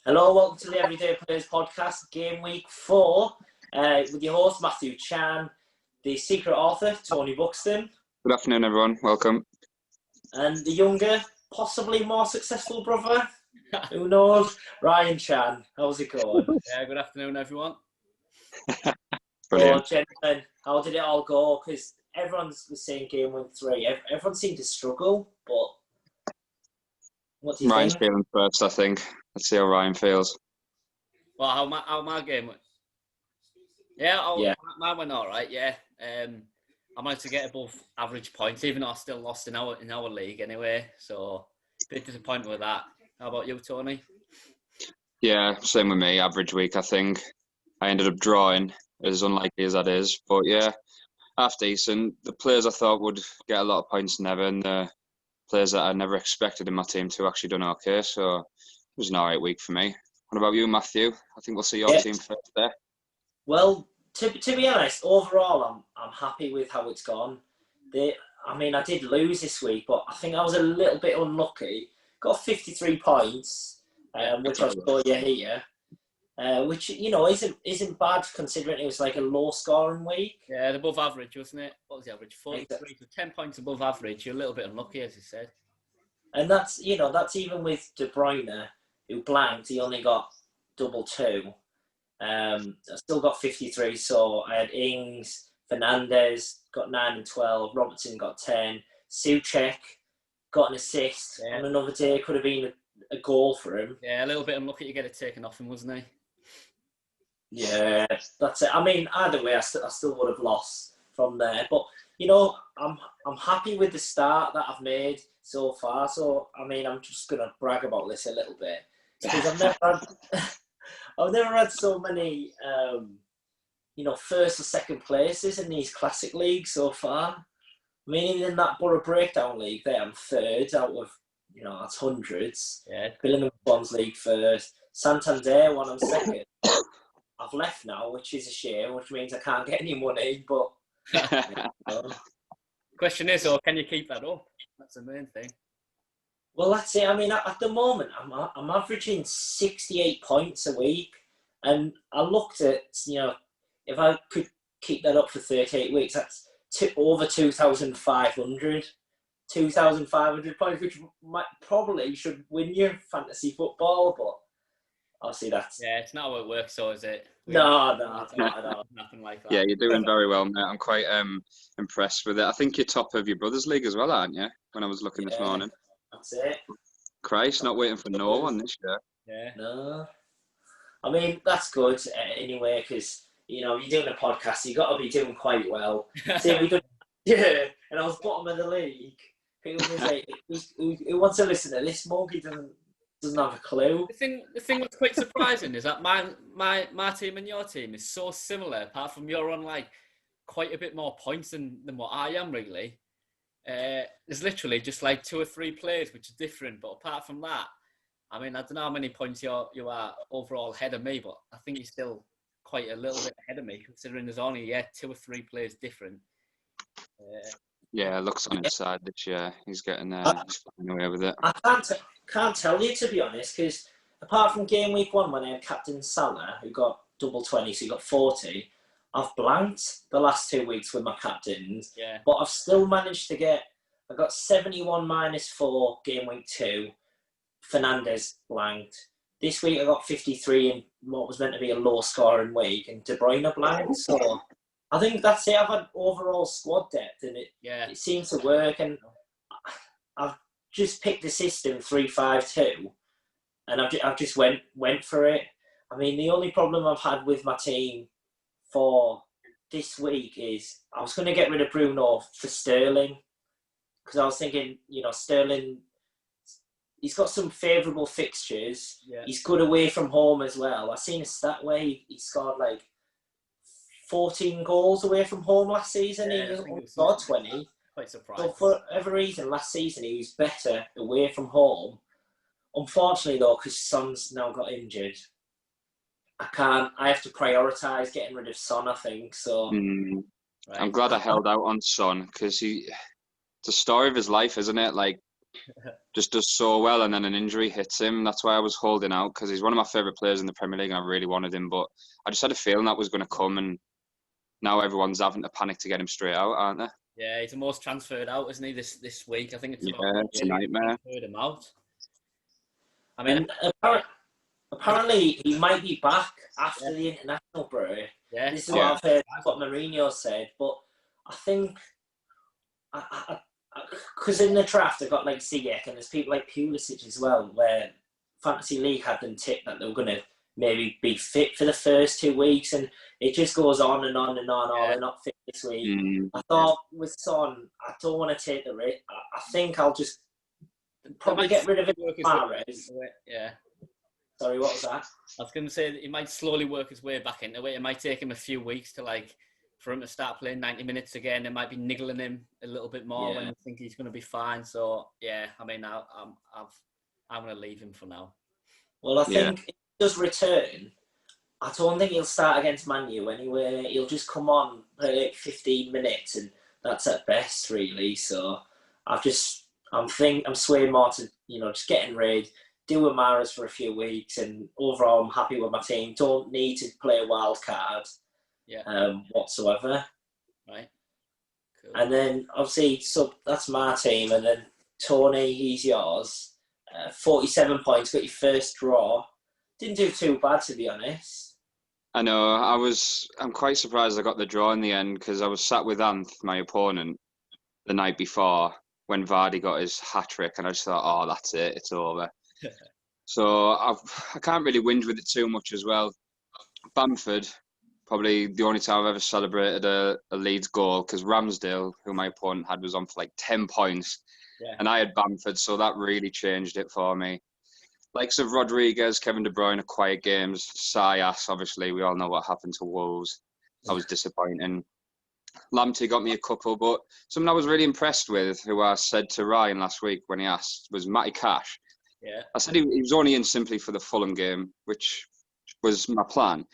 Hello, welcome to the Everyday Players podcast, Game Week 4, with your host Matthew Chan, the secret author Tony Buxton. Good afternoon, everyone. Welcome. And the younger, possibly more successful brother, who knows, Ryan Chan. How's it going? Yeah, good afternoon, everyone. Brilliant. So, gentlemen, how did it all go? Because everyone was saying Game Week 3. Everyone seemed to struggle, but what do you Ryan's think? feeling first, I think. Let's see how Ryan feels. Well, how my game went? Yeah, mine went all right. Yeah, I managed to get above average points, even though I still lost in our league anyway. So, a bit disappointed with that. How about you, Tony? Yeah, same with me. Average week, I think. I ended up drawing, as unlikely as that is. But yeah, half decent. The players I thought would get a lot of points never, and the players that I never expected in my team to actually done okay. So it was an alright week for me. What about you, Matthew? I think we'll see your team first there. Well, to be honest, overall, I'm happy with how it's gone. I did lose this week, but I think I was a little bit unlucky. Got 53 points, which I'll show you here. Which isn't bad considering it was like a low scoring week. Yeah, above average, wasn't it? What was the average? 43, so 10 points above average. You're a little bit unlucky, as you said. And that's even with De Bruyne, who blanked. He only got double 2. I still got 53, so I had Ings, Fernandez got 9 and 12, Robertson got 10, Souček got an assist on another day. Could have been a goal for him. Yeah, a little bit unlucky to get it taken off him, wasn't he? Yeah, that's it. I mean, either way, I still would have lost from there. But I'm happy with the start that I've made so far. So I mean, I'm just gonna brag about this a little bit because I've never had so many first or second places in these classic leagues so far. I mean, in that Borough Breakdown League, there I'm third out of that's hundreds. Yeah. Billingham Bonds League first. Santander one I'm second. I've left now, which is a shame, which means I can't get any money. But question is, can you keep that up? That's the main thing. Well, that's it. I mean, at the moment, I'm averaging 68 points a week, and I looked at if I could keep that up for 38 weeks, that's over 2,500 points, which probably should win you fantasy football, but obviously that's... Yeah, it's not how it works, so is it? No. Nothing like that. Yeah, you're doing very well, mate. I'm quite impressed with it. I think you're top of your brother's league as well, aren't you? When I was looking this morning. That's it. Christ, not waiting for no one this year. Yeah. No. I mean, that's good anyway, because, you're doing a podcast, you've got to be doing quite well. Yeah, and I was bottom of the league. People was like, who wants to listen to this mug? He doesn't have a clue. The thing that's quite surprising is that my team and your team is so similar, apart from you're on like quite a bit more points than what I am really. There's literally just like 2 or 3 players which are different, but apart from that, I mean, I don't know how many points you are overall ahead of me, but I think you're still quite a little bit ahead of me, considering there's only 2 or 3 players different. Yeah, looks on his side this year. He's getting he's flying away with it. I can't tell you, to be honest, because apart from game week 1 when I had Captain Salah, who got double 20, so he got 40, I've blanked the last 2 weeks with my captains, but I've still managed to I got 71 minus 4 game week 2. Fernandez blanked. This week I got 53 in what was meant to be a low scoring week, and De Bruyne blanked. So I think that's it. I've had overall squad depth, and it seems to work. And I've just picked the system 3-5-2, and I've just went for it. I mean, the only problem I've had with my team for this week is I was going to get rid of Bruno for Sterling, because I was thinking, Sterling, he's got some favourable fixtures. Yeah. He's good away from home as well. I seen a stat where he scored like 14 goals away from home last season. Yeah, he scored 20. Quite surprised. So for whatever reason, last season he was better away from home. Unfortunately, though, because Son's now got injured, I have to prioritise getting rid of Son, I think. So I'm glad I held out on Son, because it's the story of his life, isn't it? Like, just does so well, and then an injury hits him. That's why I was holding out, because he's one of my favourite players in the Premier League, and I really wanted him. But I just had a feeling that was going to come, and now everyone's having to panic to get him straight out, aren't they? Yeah, he's the most transferred out, isn't he, this week? I think it's it's a nightmare. Transferred him out. I mean, apparently he might be back after the international break. Yeah, this is what I've heard. What Mourinho said, but I think because in the draft I got like Ziyech, and there's people like Pulisic as well, where Fantasy League had them tipped that they were going to maybe be fit for the first 2 weeks, and it just goes on and on and on. Oh, they're not fit this week. I thought with Son, I don't want to take the risk. I think I'll just probably get rid of it. Yeah. Sorry, what was that? I was going to say that he might slowly work his way back into it. It might take him a few weeks for him to start playing 90 minutes again. It might be niggling him a little bit more when I think he's going to be fine. So yeah, I mean, I'm going to leave him for now. Well, I think if he does return, I don't think he'll start against Man U anyway. He'll just come on, play like 15 minutes, and that's at best, really. So I'm swaying more to just getting rid. Do with Mahrez for a few weeks, and overall I'm happy with my team. Don't need to play a wild card whatsoever. Right. Cool. And then obviously, so that's my team, and then Tony, he's yours. 47 points, got your first draw. Didn't do too bad, to be honest. I know. I'm quite surprised I got the draw in the end, because I was sat with Anth, my opponent, the night before when Vardy got his hat-trick, and I just thought, oh, that's it, it's over. So I can't really whinge with it too much as well. Bamford, probably the only time I've ever celebrated a Leeds goal, because Ramsdale, who my opponent had, was on for like 10 points. Yeah. And I had Bamford, so that really changed it for me. Likes of Rodriguez, Kevin De Bruyne are quiet games. Sayas, obviously, we all know what happened to Wolves. That was disappointing. Lamptey got me a couple, but someone I was really impressed with, who I said to Ryan last week when he asked, was Matty Cash. Yeah. I said he was only in simply for the Fulham game, which was my plan.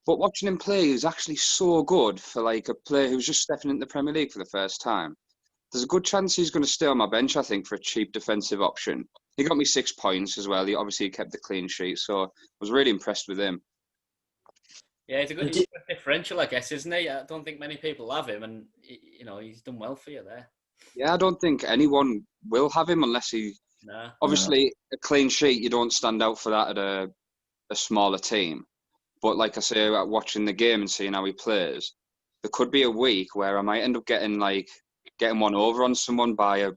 But watching him play, he was actually so good for like a player who's just stepping into the Premier League for the first time. There's a good chance he's going to stay on my bench, I think, for a cheap defensive option. He got me 6 points as well. He obviously kept the clean sheet, so I was really impressed with him. Yeah, he's a good differential, I guess, isn't he? I don't think many people have him, and he's done well for you there. Yeah, I don't think anyone will have him unless he... Nah. Obviously, a clean sheet, you don't stand out for that at a smaller team. But like I say, watching the game and seeing how he plays, there could be a week where I might end up getting one over on someone by a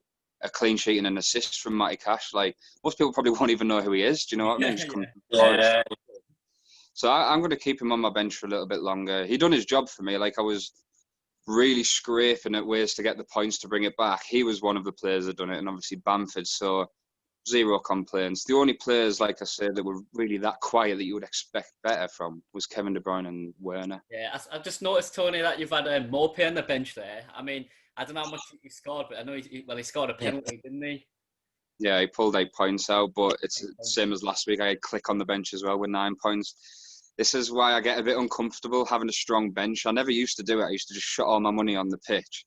clean sheet and an assist from Matty Cash. Like, most people probably won't even know who he is. Do you know what I mean? So I'm going to keep him on my bench for a little bit longer. He done his job for me. Like, I was really scraping at ways to get the points to bring it back. He was one of the players that done it, and obviously Bamford. So zero complaints. The only players, like I said, that were really that quiet that you would expect better from was Kevin De Bruyne and Werner. Yeah, I've just noticed, Tony, that you've had Mopey on the bench there. I mean, I don't know how much he scored, but I know he scored a penalty, didn't he? Yeah, he pulled 8 points out, but it's the same as last week. I had Click on the bench as well with 9 points. This is why I get a bit uncomfortable having a strong bench. I never used to do it. I used to just shut all my money on the pitch.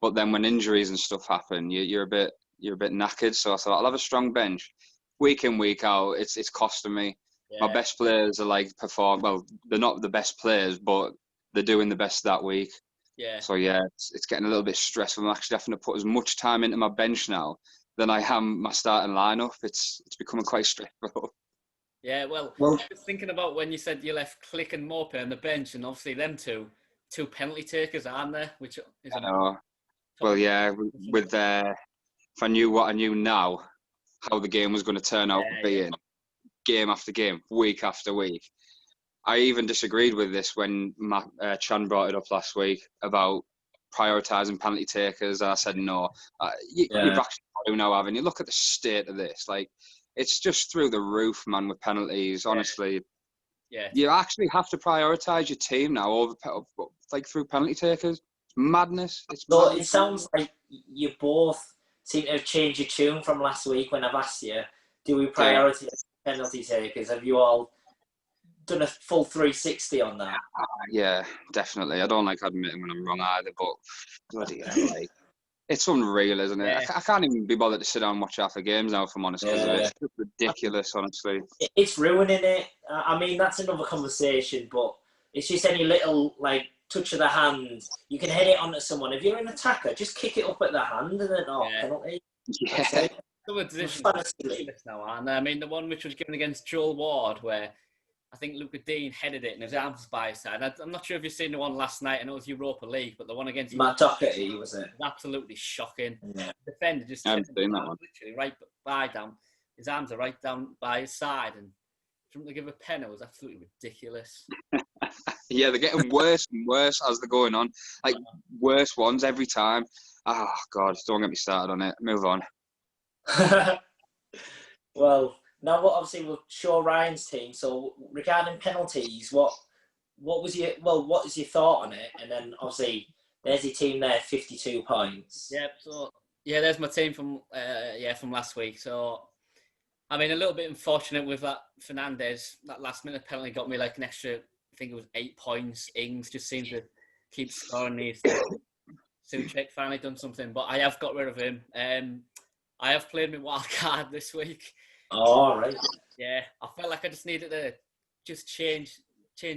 But then when injuries and stuff happen, you're a bit knackered. So I thought I'll have a strong bench. Week in, week out, it's costing me. Yeah. My best players are well, they're not the best players, but they're doing the best that week. Yeah. So yeah, it's getting a little bit stressful. I'm actually having to put as much time into my bench now than I am my starting lineup. It's becoming quite stressful. Yeah, well, I was thinking about when you said you left Click and Morphy on the bench, and obviously them two penalty takers, aren't there? Which is I know. Well, yeah, with if I knew what I knew now, how the game was going to turn out being game after game, week after week. I even disagreed with this when Chan brought it up last week about prioritising penalty takers. I said no. You've actually got to now, haven't you? Look at the state of this. Like, it's just through the roof, man, with penalties. Honestly, you actually have to prioritise your team now over through penalty takers. It's madness. It sounds like you both seem to have changed your tune from last week when I've asked you, do we prioritise penalty takers? Have you all done a full 360 on that? Yeah, definitely. I don't like admitting when I'm wrong either, but bloody hell, It's unreal, isn't it? Yeah. I can't even be bothered to sit down and watch half the games now, if I'm honest, because of it. It's just ridiculous, honestly. It's ruining it. I mean, that's another conversation, but it's just any little, like, touch of the hand. You can head it onto someone. If you're an attacker, just kick it up at the hand and then, penalty. Yeah. Some of the decisions are ridiculous now, and I mean, the one which was given against Joel Ward, where I think Luca Dean headed it and his arms by his side. I'm not sure if you've seen the one last night. I know it was Europa League, but the one against Matt Doherty, was it? Absolutely shocking. Yeah. The defender just I haven't seen that one. Literally right by down. His arms are right down by his side, and for him to give a pen, it was absolutely ridiculous. Yeah, they're getting worse and worse as they're going on. Like, worse ones every time. Oh, God, don't get me started on it. Move on. Well, now obviously we'll show Ryan's team. So regarding penalties, what is your thought on it? And then obviously there's your team there, 52 points. Yeah, so there's my team from last week. So I mean, a little bit unfortunate with that Fernandez. That last minute penalty got me like an extra, I think it was 8 points. Ings just seems to keep scoring these. Suchek finally done something, but I have got rid of him. I have played my wild card this week. Oh, all right. Yeah, I felt like I just needed to just change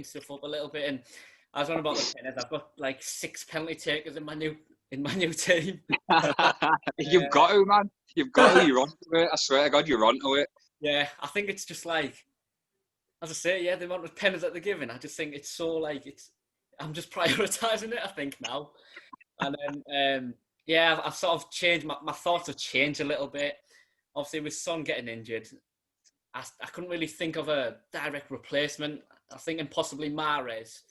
stuff up a little bit. And I was on about the penalties. I've got like 6 penalty takers in my new team. You've got to, man. You've got to. You're onto it. I swear to God, you're onto it. Yeah, I think it's just like, as I say, the amount of penalties that they're giving. I just think it's so like I'm just prioritising it, I think, now. And then I've sort of changed my thoughts have changed a little bit. Obviously, with Son getting injured, I couldn't really think of a direct replacement. I was thinking possibly Mahrez,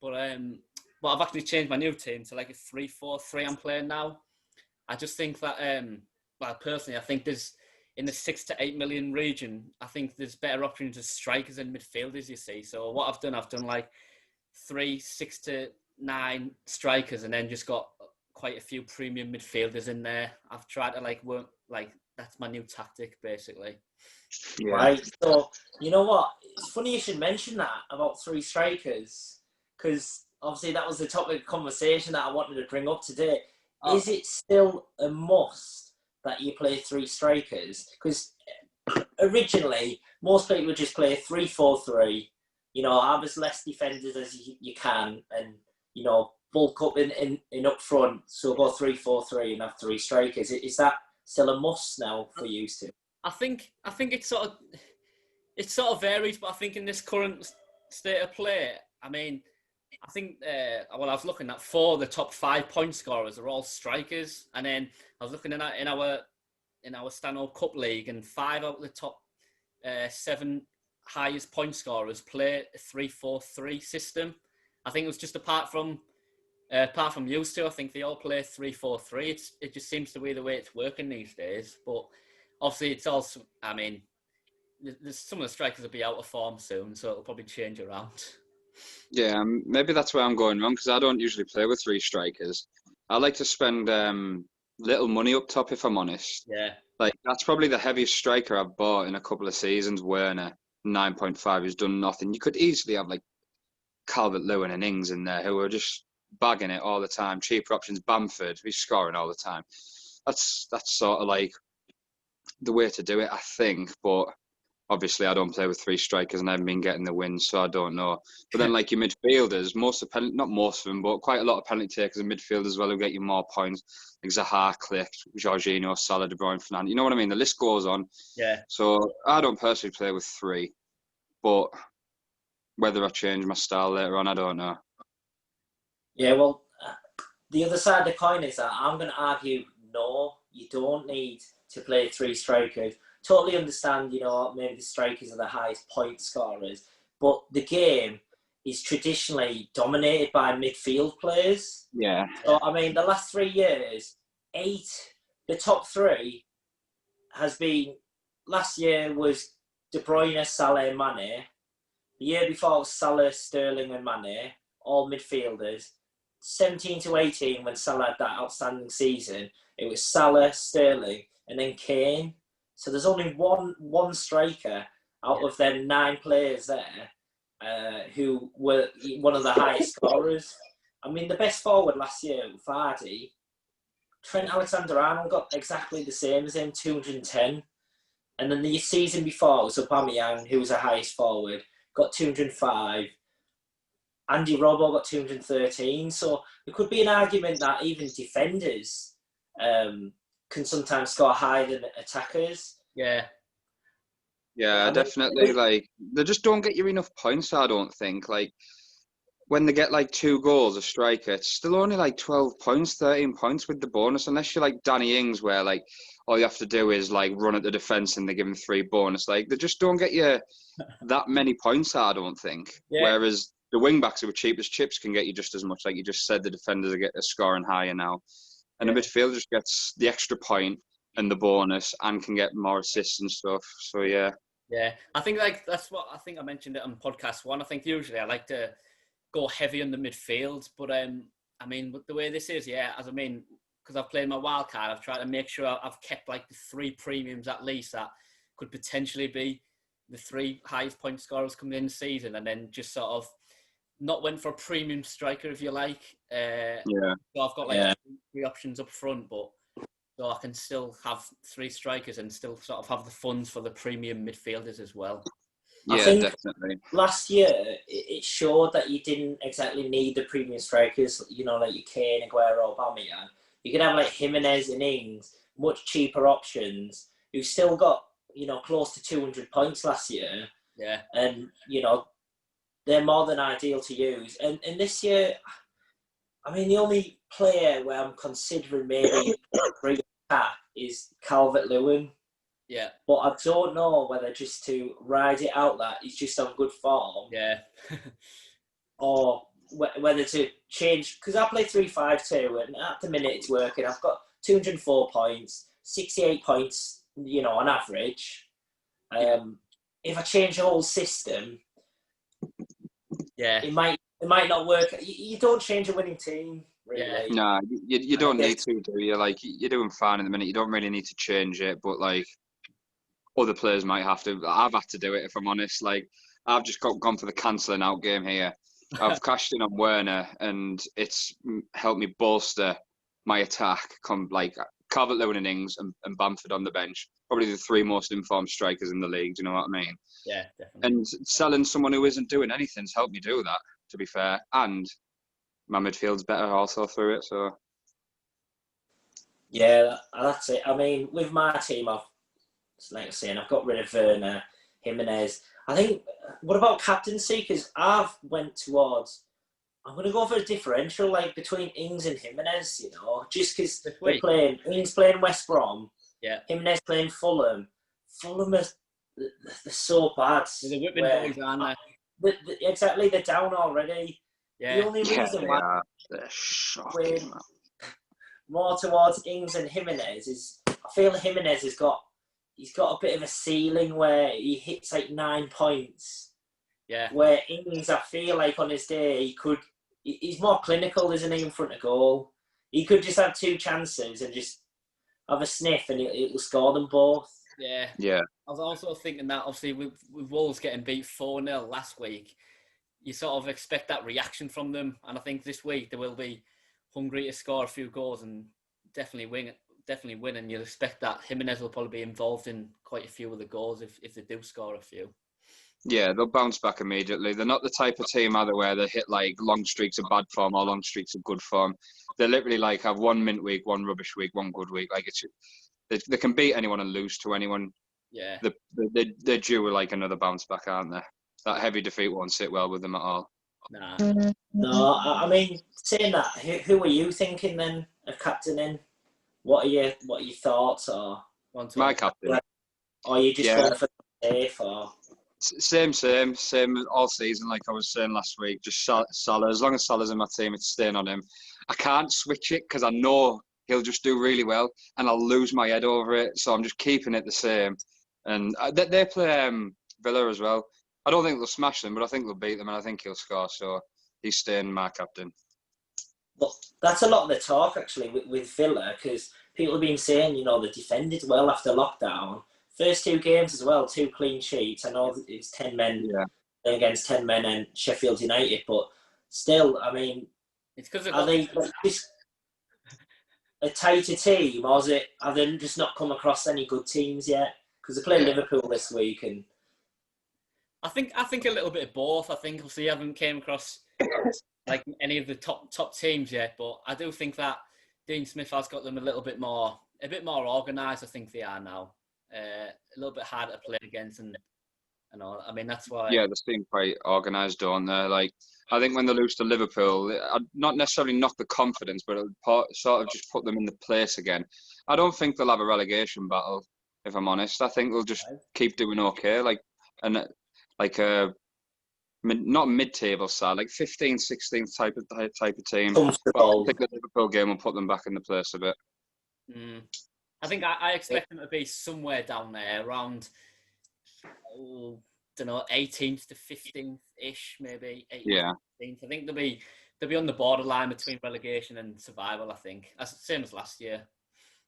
but I've actually changed my new team to like a 3-4-3 I'm playing now. I just think that, personally, I think there's in the 6 to 8 million region, I think there's better options as strikers and midfielders, you see. So what I've done like 3 6 to 9 strikers, and then just got quite a few premium midfielders in there. I've tried to work that's my new tactic, basically. Yeah. Right. So you know what? It's funny you should mention that about 3 strikers, because obviously that was the topic of conversation that I wanted to bring up today. Oh. Is it still a must that you play 3 strikers? Because originally most people would just play 3-4-3. Have as less defenders as you can, and bulk up in up front. So go 3-4-3 and have 3 strikers. Is that still a must now for you two? I think it sort of varies, but I think in this current state of play, I mean, I think I was looking at 4 of the top 5 point scorers are all strikers, and then I was looking at in our Stanhope Cup League, and 5 out of the top 7 highest point scorers play a 3-4-3 system. I think it was just apart from used to, I think they all play 3-4-3. It just seems to be the way it's working these days. But obviously, it's also, I mean, there's some of the strikers will be out of form soon, so it'll probably change around. Yeah, maybe that's where I'm going wrong, because I don't usually play with 3 strikers. I like to spend little money up top, if I'm honest. Yeah. Like, that's probably the heaviest striker I've bought in a couple of seasons. Werner, 9.5, who's done nothing. You could easily have Calvert-Lewin and Ings in there, who are just bagging it all the time. Cheaper options, Bamford, who's scoring all the time. That's sort of the way to do it, I think. But obviously, I don't play with 3 strikers, and I haven't been getting the wins, so I don't know. But then, your midfielders, not most of them, but quite a lot of penalty takers and midfielders as well who get you more points. Like Zaha, Click, Jorginho, Salah, De Bruyne, Fernandes. You know what I mean? The list goes on. Yeah. So I don't personally play with 3, but whether I change my style later on, I don't know. Yeah, well, the other side of the coin is that I'm going to argue, no, you don't need to play 3 strikers. Totally understand, maybe the strikers are the highest point scorers, but the game is traditionally dominated by midfield players. Yeah. So, I mean, the last 3 years, the top 3 has been, last year was De Bruyne, Salah and Mane. The year before was Salah, Sterling and Mane, all midfielders. 17 to 18, when Salah had that outstanding season, it was Salah, Sterling and then Kane. So there's only one striker out of them 9 players there who were one of the highest scorers. I mean, the best forward last year, Vardy, Trent Alexander-Arnold got exactly the same as him, 210. And then the season before, it was Aubameyang, who was the highest forward, got 205. Andy Robbo got 213. So there could be an argument that even defenders can sometimes score higher than attackers. Yeah. Yeah, definitely. Like, they just don't get you enough points, I don't think. Like, when they get like 2 goals, a striker, it's still only like 12 points, 13 points with the bonus, unless you're like Danny Ings, where like all you have to do is like run at the defence and they give him 3 bonus. Like, they just don't get you that many points, I don't think. Yeah. Whereas the wing backs who are cheap as chips can get you just as much. Like you just said, the defenders are scoring higher now. And the midfield just gets the extra point and the bonus and can get more assists and stuff. So, yeah. Yeah, I think like that's what I think I mentioned it on podcast 1. I think usually I like to go heavy on the midfield, but I mean, the way this is, because I've played my wild card, I've tried to make sure I've kept like the 3 premiums at least that could potentially be the 3 highest point scorers coming in the season, and then just sort of not went for a premium striker, if you like. So I've got like 3 options up front, but so I can still have 3 strikers and still sort of have the funds for the premium midfielders as well. Yeah, I think definitely. Last year, it showed that you didn't exactly need the premium strikers, you know, like your Kane, Aguero, Aubameyang. You could have like Jimenez and Ings, much cheaper options, who still got, you know, close to 200 points last year. Yeah. And, you know, they're more than ideal to use. And this year, I mean, the only player where I'm considering maybe bringing back is Calvert-Lewin. Yeah. But I don't know whether just to ride it out that he's just on good form. Yeah. or whether to change, because I play 3-5-2 and at the minute it's working. I've got 204 points, 68 points, you know, on average. If I change the whole system, it might not work. You don't change a winning team, really. Yeah. No, you don't need to, do you? Like, you're doing fine in the minute. You don't really need to change it, but like, other players might have to. I've had to do it, if I'm honest. Like, I've just gone for the cancelling out game here. I've cashed in on Werner, and it's helped me bolster my attack. Come like Calvert-Lewin and Ings and Bamford on the bench. Probably the 3 most informed strikers in the league. Do you know what I mean? Yeah, definitely. And selling someone who isn't doing anything's helped me do that, to be fair. And my midfield's better also through it. So yeah, that's it. I mean, with my team, I've got rid of Werner, Jimenez. I think, what about captaincy? Because I've went towards, I'm going to go for a differential, like, between Ings and Jimenez, you know, just because they're playing, Ings playing West Brom, Jimenez playing Fulham. Fulham are, they're so bad. They're whipping boys, aren't they? Exactly, they're down already. Yeah. The only reason why they're shocking, man. More towards Ings and Jimenez is, I feel Jimenez has got, he's got a bit of a ceiling where he hits like 9 points. Yeah. Where Ings, I feel like on his day, he's more clinical, isn't he, in front of goal? He could just have 2 chances and just have a sniff and he'll score them both. Yeah. Yeah. I was also thinking that, obviously, with Wolves getting beat 4-0 last week, you sort of expect that reaction from them. And I think this week they will be hungry to score a few goals and definitely win, and you'll expect that Jimenez will probably be involved in quite a few of the goals if they do score a few. Yeah, they'll bounce back immediately. They're not the type of team either where they hit like long streaks of bad form or long streaks of good form. They literally like have 1 mint week, 1 rubbish week, 1 good week. Like, they can beat anyone and lose to anyone. Yeah, they're due with like another bounce back, aren't they? That heavy defeat won't sit well with them at all. Nah. No, I mean, saying that, who are you thinking then of captaining? What are your thoughts? Or my captain? Or are you just going for safe? Or same all season. Like I was saying last week, just Salah. As long as Salah's in my team, it's staying on him. I can't switch it because I know he'll just do really well, and I'll lose my head over it. So I'm just keeping it the same. And they play Villa as well. I don't think they'll smash them, but I think they'll beat them, and I think he'll score. So he's staying my captain. But that's a lot of the talk, actually, with Villa, because people have been saying, you know, they defended well after lockdown. First 2 games as well, 2 clean sheets. I know it's 10 men against 10 men and Sheffield United, but still, I mean, it's because are they a tighter team, or have they just not come across any good teams yet? Because they play Liverpool this week, and I think a little bit of both. I think obviously haven't came across like any of the top teams yet, but I do think that Dean Smith has got them a bit more organised. I think they are now a little bit harder to play against, and all. I mean that's why. Yeah, they seem quite organised, don't they? Like I think when they lose to Liverpool, I'd not necessarily knock the confidence, but it'll sort of just put them in the place again. I don't think they'll have a relegation battle, if I'm honest. I think they'll just keep doing okay, not mid-table side, like 15th, 16th type of team. But I think the Liverpool game will put them back in the place a bit. I think I expect them to be somewhere down there around, don't know, 18th to 15th ish, maybe 18th. Yeah. 15th. I think they'll be on the borderline between relegation and survival. I think that's the same as last year.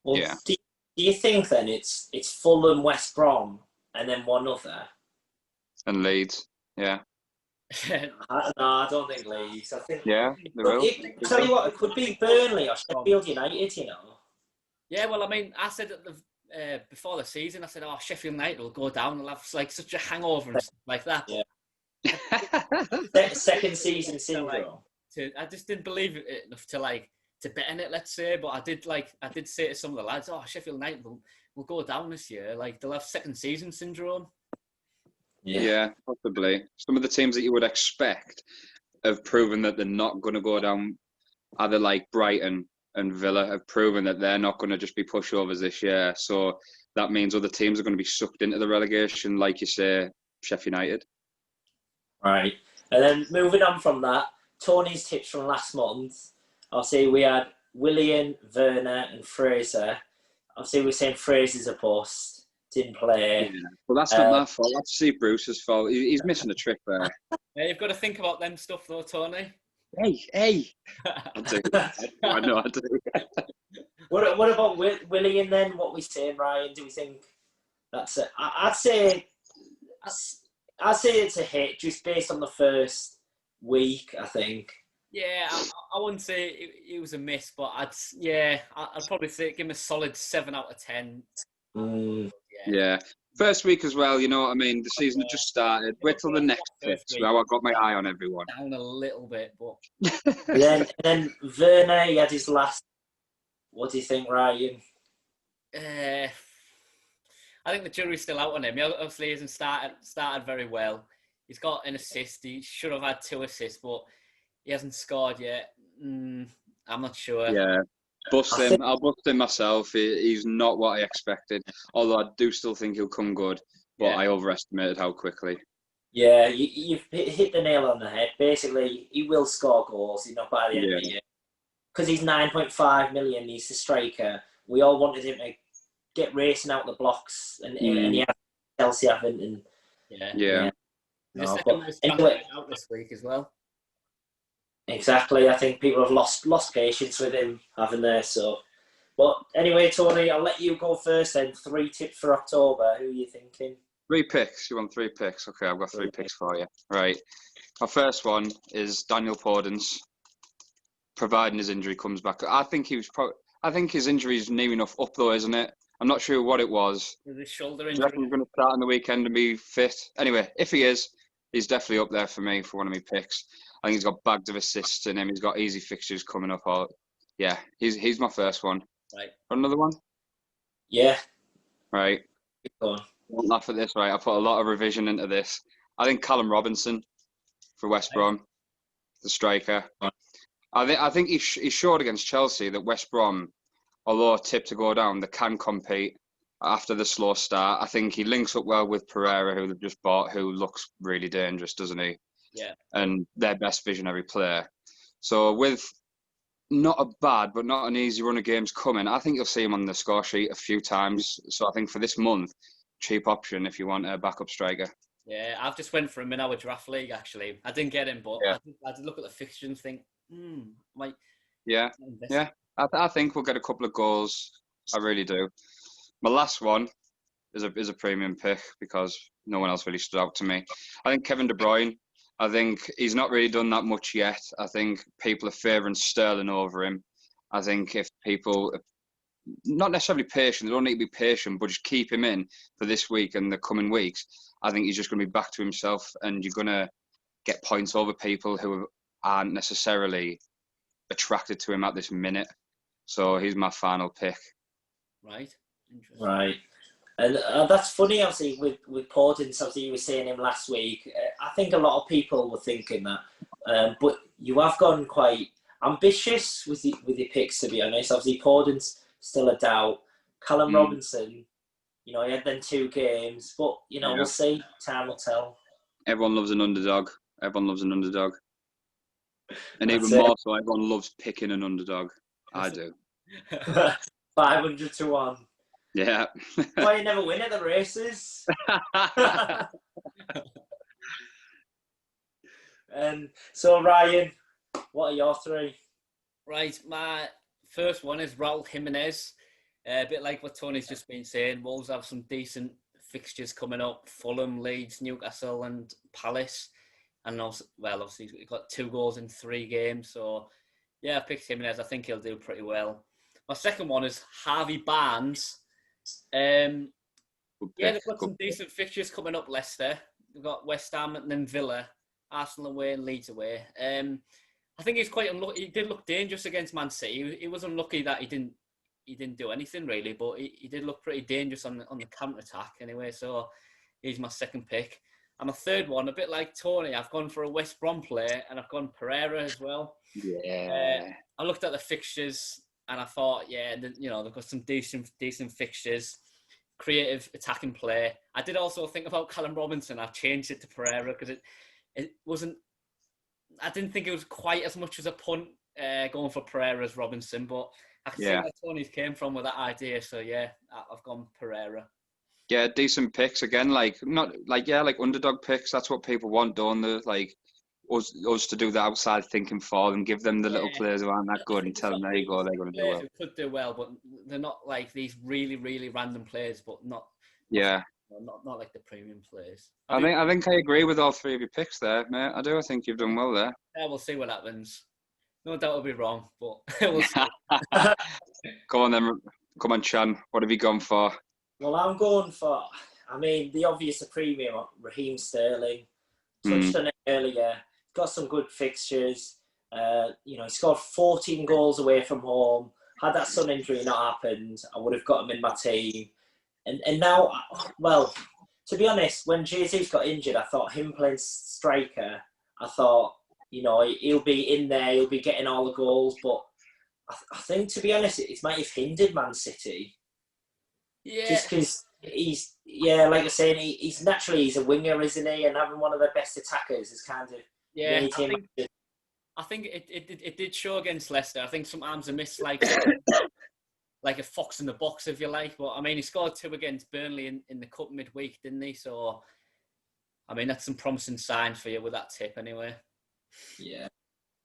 Well, yeah. Do you think then it's Fulham, West Brom, and then one other? And Leeds, yeah. No, I don't think Leeds. I think they will. Tell you what, it could be Burnley or Sheffield United. You know. Yeah, well, I mean, I said that before the season, I said, "Oh, Sheffield United will go down. They'll have like such a hangover and stuff like that." Yeah. Second season syndrome. I just didn't believe it enough to bet on it. Let's say, but I did say to some of the lads, "Oh, Sheffield United will go down this year. Like they'll have second season syndrome." Yeah, possibly. Some of the teams that you would expect have proven that they're not going to go down. Either like Brighton and Villa have proven that they're not going to just be pushovers this year. So that means other teams are going to be sucked into the relegation, like you say, Sheffield United. Right. And then moving on from that, Tony's tips from last month. I'll say we had Willian, Werner and Fraser. I'll say we're saying Fraser's a bust. Didn't play. Yeah. Well, that's not my fault. That's Steve Bruce's fault. He's missing a trick there. Yeah, you've got to think about them stuff though, Tony. Hey. I do. I know I do. What about Willian then? What we saying, Ryan? Do we think that's it? I'd say it's a hit just based on the first week, I think. Yeah, I wouldn't say it was a miss, but I'd probably say give him a solid 7 out of 10. Yeah. First week as well, you know what I mean? The season had just started. Wait till the next tips. Now I've got my eye on everyone. Down a little bit, but... then Werner, he had his last... What do you think, Ryan? I think the jury's still out on him. He obviously hasn't started very well. He's got an assist. He should have had 2 assists, but he hasn't scored yet. I'm not sure. Yeah. I'll bust him myself. He's not what I expected. Although I do still think he'll come good, but I overestimated how quickly. Yeah, you've hit the nail on the head. Basically, he will score goals, by the end of the year. Because he's 9.5 million, he's the striker. We all wanted him to get racing out the blocks, and he had Chelsea haven't. And yeah. The second most out this week as well. Exactly. I think people have lost patience with him, haven't they? So, but anyway, Tony, I'll let you go first then. 3 tips for October. Who are you thinking? 3 picks. You want 3 picks? Okay, I've got 3 picks for you. Right. My first one is Daniel Podence, providing his injury comes back. I think his injury is near enough up though, isn't it? I'm not sure what it was. His shoulder injury. He's going to start on the weekend and be fit. Anyway, if he is, he's definitely up there for me for one of my picks. I think he's got bags of assists in him. He's got easy fixtures coming up. He's my first one. Right. Another one? Yeah. Right. Go on. Don't laugh at this, right? I put a lot of revision into this. I think Callum Robinson for West Brom, the striker. I think he showed against Chelsea that West Brom, although tipped to go down, they can compete after the slow start. I think he links up well with Pereira, who they've just bought, who looks really dangerous, doesn't he? Yeah. And their best visionary player. So with not a bad, but not an easy run of games coming, I think you'll see him on the score sheet a few times. So I think for this month, cheap option if you want a backup striker. Yeah, I've just went for him in our draft league, actually. I didn't get him, but I did look at the fixture and think, might... Yeah. I think we'll get a couple of goals. I really do. My last one is a premium pick because no one else really stood out to me. I think Kevin De Bruyne. I think he's not really done that much yet. I think people are favouring Sterling over him. I think if people, not necessarily patient, they don't need to be patient, but just keep him in for this week and the coming weeks, I think he's just going to be back to himself, and you're going to get points over people who aren't necessarily attracted to him at this minute. So he's my final pick. Right. Interesting. Right. And that's funny, obviously, with Portins, obviously, you were saying him last week. I think a lot of people were thinking that. But you have gone quite ambitious with your picks, to be honest. Obviously, Portins still a doubt. Callum Robinson, he had them 2 games. But, we'll see. Time will tell. Everyone loves an underdog. And even more so, everyone loves picking an underdog. I do. 500 to 1. Yeah. Why you never win at the races? So, Ryan, what are your 3? Right, my first one is Raul Jimenez. A bit like what Tony's just been saying, Wolves have some decent fixtures coming up. Fulham, Leeds, Newcastle and Palace. And also, obviously, he's got 2 goals in 3 games. So, yeah, I picked Jimenez. I think he'll do pretty well. My second one is Harvey Barnes. They've got some decent fixtures coming up, Leicester. They've got West Ham and then Villa, Arsenal away and Leeds away. I think he's quite unlucky. He did look dangerous against Man City. He was unlucky that he didn't do anything really, but he did look pretty dangerous on the counter-attack anyway. So he's my second pick. And my third one, a bit like Tony, I've gone for a West Brom player and I've gone Pereira as well. Yeah. I looked at the fixtures and I thought, they've got some decent fixtures, creative attacking play. I did also think about Callum Robinson. I changed it to Pereira because it wasn't. I didn't think it was quite as much as a punt going for Pereira as Robinson, but I can see where Tony's came from with that idea. So I've gone Pereira. Yeah, decent picks again. Like underdog picks. That's what people want, don't they? Like us to do the outside thinking for them, give them the little players who aren't that good, and tell them there you go, they're going to do well. Who could do well, but they're not like these really, really random players, but not like the premium players. I think I agree with all 3 of your picks there, mate. I do. I think you've done well there. Yeah, we'll see what happens. No doubt I'll be wrong, but we'll see. Come on then. Come on, Chan. What have you gone for? Well, I'm going for, the obvious premium, Raheem Sterling. Touched on it earlier. Got some good fixtures. He scored 14 goals away from home. Had that Son injury not happened, I would have got him in my team. And now, to be honest, when Jesus got injured, I thought him playing striker, I thought, he'll be in there, he'll be getting all the goals. But I think, to be honest, it might have hindered Man City. Yeah. Just because he's like you're saying, he's a winger, isn't he? And having one of the best attackers is kind of I think it did show against Leicester. I think sometimes a miss like a fox in the box, if you like. But he scored 2 against Burnley in the cup midweek, didn't he? So that's some promising signs for you with that tip, anyway. Yeah.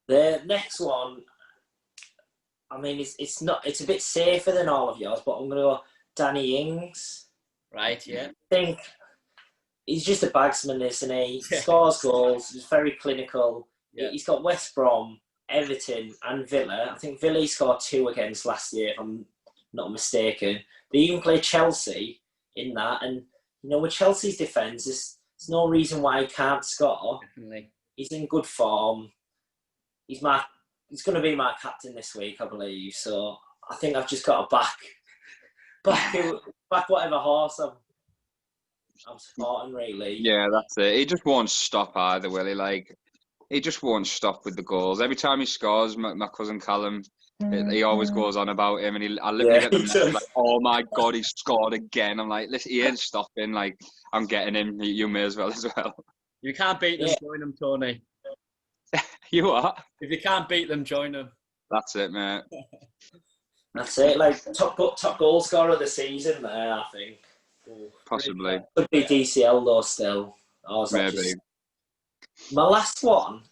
The next one, it's a bit safer than all of yours, but I'm gonna go Danny Ings. Right, yeah. I think he's just a bagsman, isn't he? Scores goals, he's very clinical. Yeah. He's got West Brom, Everton and Villa. I think Villa scored 2 against last year, if I'm not mistaken. They even played Chelsea in that. And, with Chelsea's defence, there's no reason why he can't score. Definitely. He's in good form. He's going to be my captain this week, I believe. So I think I've just got to back whatever horse I'm supporting, really. Yeah, that's it. He just won't stop either, will he? He just won't stop with the goals. Every time he scores, my cousin Callum, he always goes on about him, and I literally get the message like, "Oh my God, he scored again!" I'm like, "Listen, he ain't stopping. I'm getting him. You may as well." You can't beat them, join them, Tony. You what? If you can't beat them, join them. That's it, mate. That's it. Top goal scorer of the season there, I think. Possibly. Could be DCL though still. Maybe. My last one,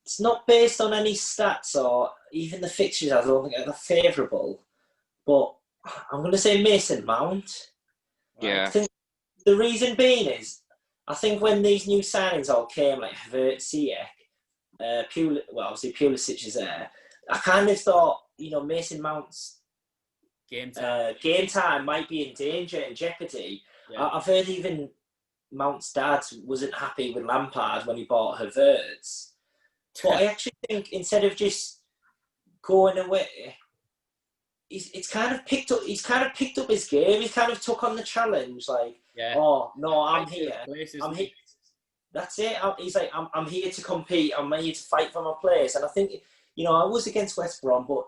it's not based on any stats or even the fixtures, I don't think are favourable, but I'm going to say Mason Mount. Yeah. I think the reason being is, I think when these new signings all came, like Havertz, Ziyech, obviously Pulisic is there, I kind of thought Mason Mount's game time might be in jeopardy. Yeah. I've heard even Mount's dad wasn't happy with Lampard when he bought Havertz. But I actually think instead of just going away, he's kind of picked up his game. He's kind of took on the challenge, like, oh no, I'm here. I'm here. That's it. He's like, I'm here to compete. I'm here to fight for my place. And I think, I was against West Brom, but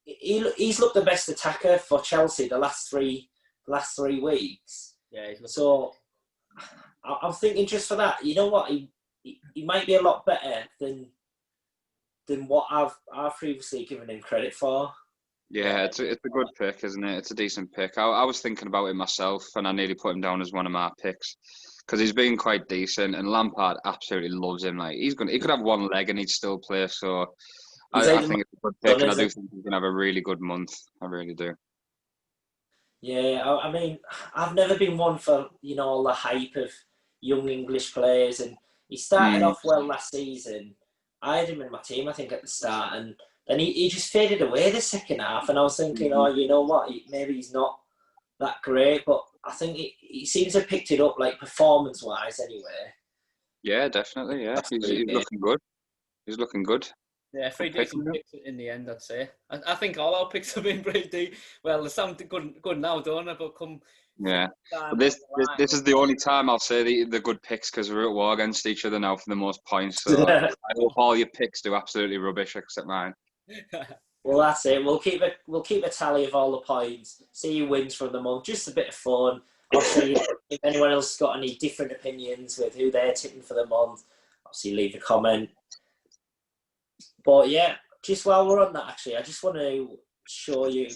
he's looked the best attacker for Chelsea the last three weeks. Yeah. So I'm thinking just for that, you know what, he might be a lot better than what I've previously given him credit for. Yeah, it's a good pick, isn't it? It's a decent pick. I was thinking about it myself, and I nearly put him down as one of my picks because he's been quite decent, and Lampard absolutely loves him. Like he could have one leg and he'd still play. So I think it's a good pick, and I do think he's gonna have a really good month. I really do. Yeah, I mean, I've never been one for all the hype of young English players, and he started off well last season. I had him in my team, I think, at the start, and then he just faded away the second half, and I was thinking, oh, you know what, maybe he's not that great, but I think he seems to have picked it up, like, performance-wise anyway. Yeah, definitely, yeah. He's looking good. He's looking good. Yeah, 3 decent picks in the end, I'd say. I think all our picks have been pretty deep. Well, they sound good now, don't they? But come... Yeah. But this is the only time I'll say the good picks because we're at war against each other now for the most points. So I hope all your picks do absolutely rubbish except mine. Well, that's it. We'll keep a tally of all the points. See who wins from the month. Just a bit of fun. Obviously, if anyone else has got any different opinions with who they're tipping for the month, obviously leave a comment. But yeah, just while we're on that, actually, I just want to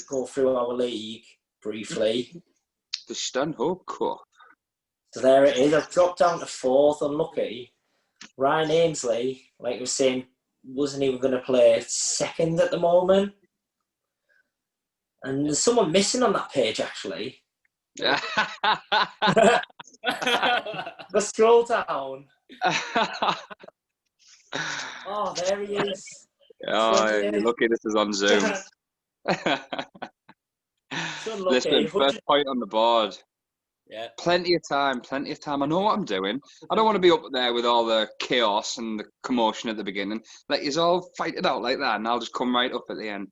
go through our league briefly. The Stanhope Cup. So there it is. I've dropped down to 4th, unlucky. Ryan Ainsley, like I was saying, wasn't even going to play 2nd at the moment. And there's someone missing on that page, actually. Let's scroll down. Oh, there he is. Oh, you're lucky this is on Zoom. Listen, first point on the board. Yeah. Plenty of time. I know what I'm doing. I don't want to be up there with all the chaos and the commotion at the beginning. Let you all fight it out like that, and I'll just come right up at the end.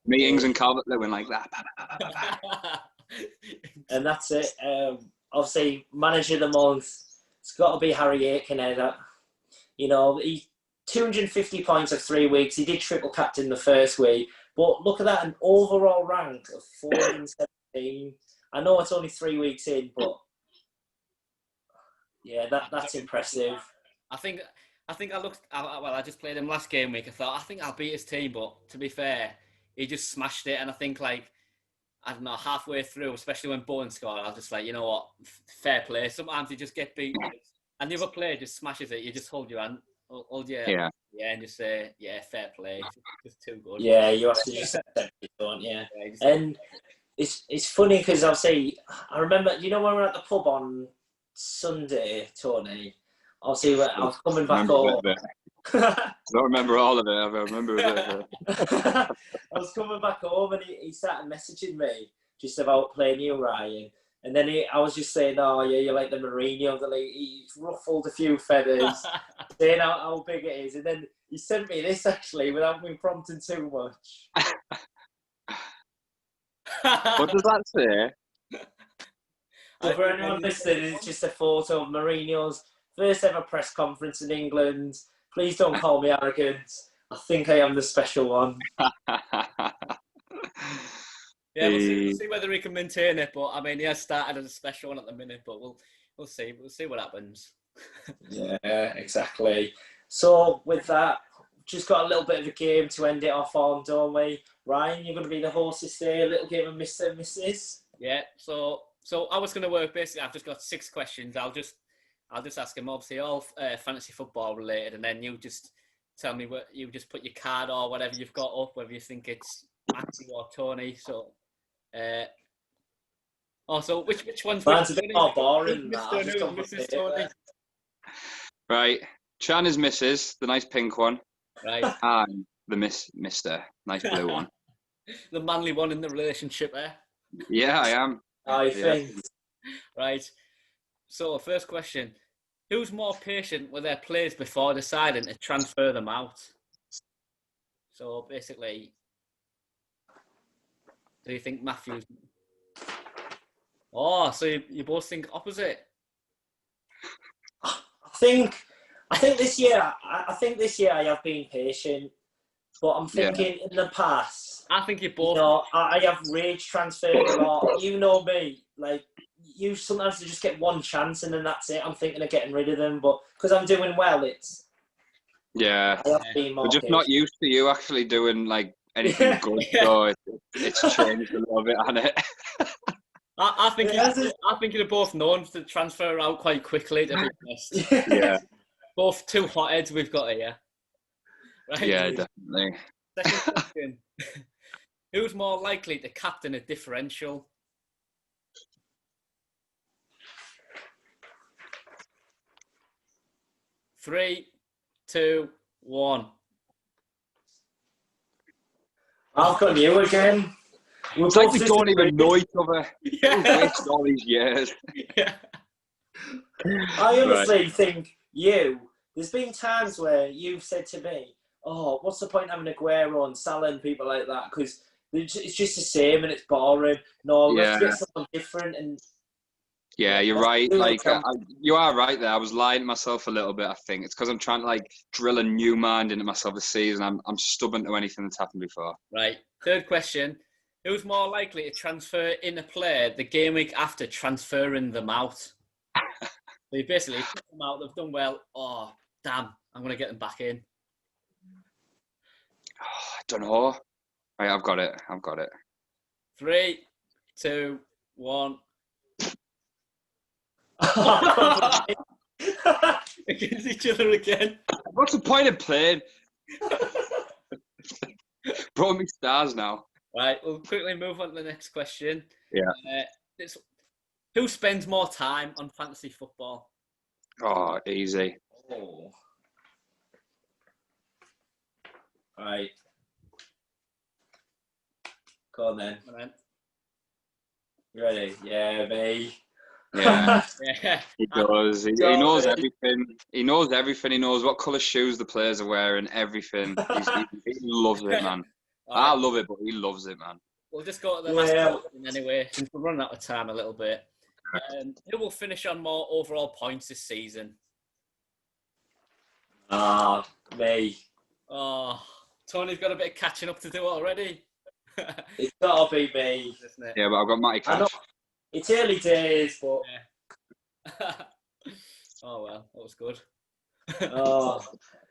Meetings and Calvert-Lewin like that. And that's it. Obviously, manager of the month, it's got to be Harry Aikenhead. He 250 points of 3 weeks. He did triple captain the first week. But look at that, an overall rank of 417. I know it's only 3 weeks in, but yeah, that's impressive. I think I just played him last game week. I think I'll beat his team, but to be fair, he just smashed it. And I think, like, I don't know, halfway through, especially when Bowen scored, I was just like, you know what, fair play. Sometimes you just get beat, and the other player just smashes it. You just hold your hand, and just say, yeah, fair play. It's just too good. Yeah, you have to just accept it, don't you? Yeah, and it's funny because I remember, when we were at the pub on Sunday, Tony, obviously I was coming back home. I don't remember all of it. I remember a bit of it. I was coming back home and he started messaging me just about playing you, Ryan. And then I was just saying, oh, yeah, you're like the Mourinho. He's ruffled a few feathers, saying how big it is. And then he sent me this, actually, without me prompting too much. What does that say? So for anyone listening, it's just a photo of Mourinho's first ever press conference in England. Please don't call me arrogant. I think I am the special one. Yeah, we'll see whether he can maintain it. But I mean, he has started as a special one at the minute. But we'll see. We'll see what happens. Yeah, exactly. So with that, just got a little bit of a game to end it off on, don't we? Ryan, you're going to be the host this day. A little game of Mr. and Mrs. Yeah. So I was going to work basically. I've just got 6 questions. I'll just ask him, obviously, all fantasy football related, and then you just tell me what you just put your card or whatever you've got up, whether you think it's Matthew or Tony. So, so which one's Mine's a bit more boring. Mrs. Tony. Right, Chan is Mrs., the nice pink one. Right. And the Mister. Nice blue one. The manly one in the relationship, eh? Yeah, I am. I think. Right. So, first question. Who's more patient with their players before deciding to transfer them out? So, basically, do you think Matthew's... Oh, so you both think opposite? I think this year I have been patient, but I'm thinking in the past. I think you both. I have rage transferred a lot. You know me, like you sometimes just get one chance and then that's it. I'm thinking of getting rid of them, but because I'm doing well, it's I have been more we're just patient. not used to you actually doing like anything good, so it's changed a little bit, hasn't it? I think you're both known to transfer out quite quickly, to be honest. Yeah. Both two hotheads we've got here. Right? Yeah, definitely. Second question. Who's more likely to captain a differential? 3, 2, 1. I've got you again. It's like we don't even know each other. We've wasted all these years. Yeah. I honestly think there's been times where you've said to me, oh, what's the point having Aguero and Salah and people like that? Because it's just the same and it's boring. No, let's get someone different. And yeah, you're right. Like you are right there. I was lying to myself a little bit. I think it's because I'm trying to like drill a new mind into myself this season. I'm stubborn to anything that's happened before. Right. Third question. Who's more likely to transfer in a player the game week after transferring them out? They basically took them out, they've done well. Oh, damn, I'm going to get them back in. I don't know. Right, I've got it. 3, 2, 1. Against each other again. What's the point of playing? Brought me stars now. Right, we'll quickly move on to the next question. Yeah. Who spends more time on fantasy football? Oh, easy. Oh. Right. Go on then. You ready? Yeah, me. Yeah. He does. He knows everything. He knows everything. He knows what colour shoes the players are wearing, everything. He loves it, man. I love it, but he loves it, man. We'll just go to the last question anyway, since we're running out of time a little bit. Who will finish on more overall points this season? Me. Oh, Tony's got a bit of catching up to do already. It's got to be me. Isn't it? Yeah, but I've got Matty Cash. It's early days, but... Yeah. Oh, well, that was good.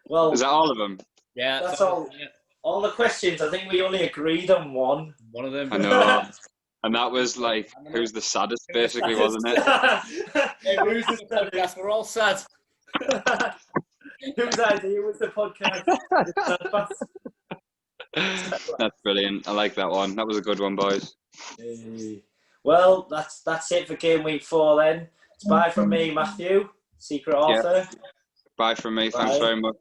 Well... Is that all of them? Yeah. That's all. Yeah. All the questions, I think we only agreed on one. One of them. I know. And that was like, who's the saddest, basically, wasn't it? Hey, who's the podcast? We're all sad. Whose idea was the podcast? That's brilliant. I like that one. That was a good one, boys. Well, that's it for game week 4 then. It's bye from me, Matthew, Secret Author. Yeah. Bye from me. Thanks very much.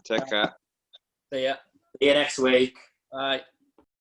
Take care. See ya. See you next week. Bye.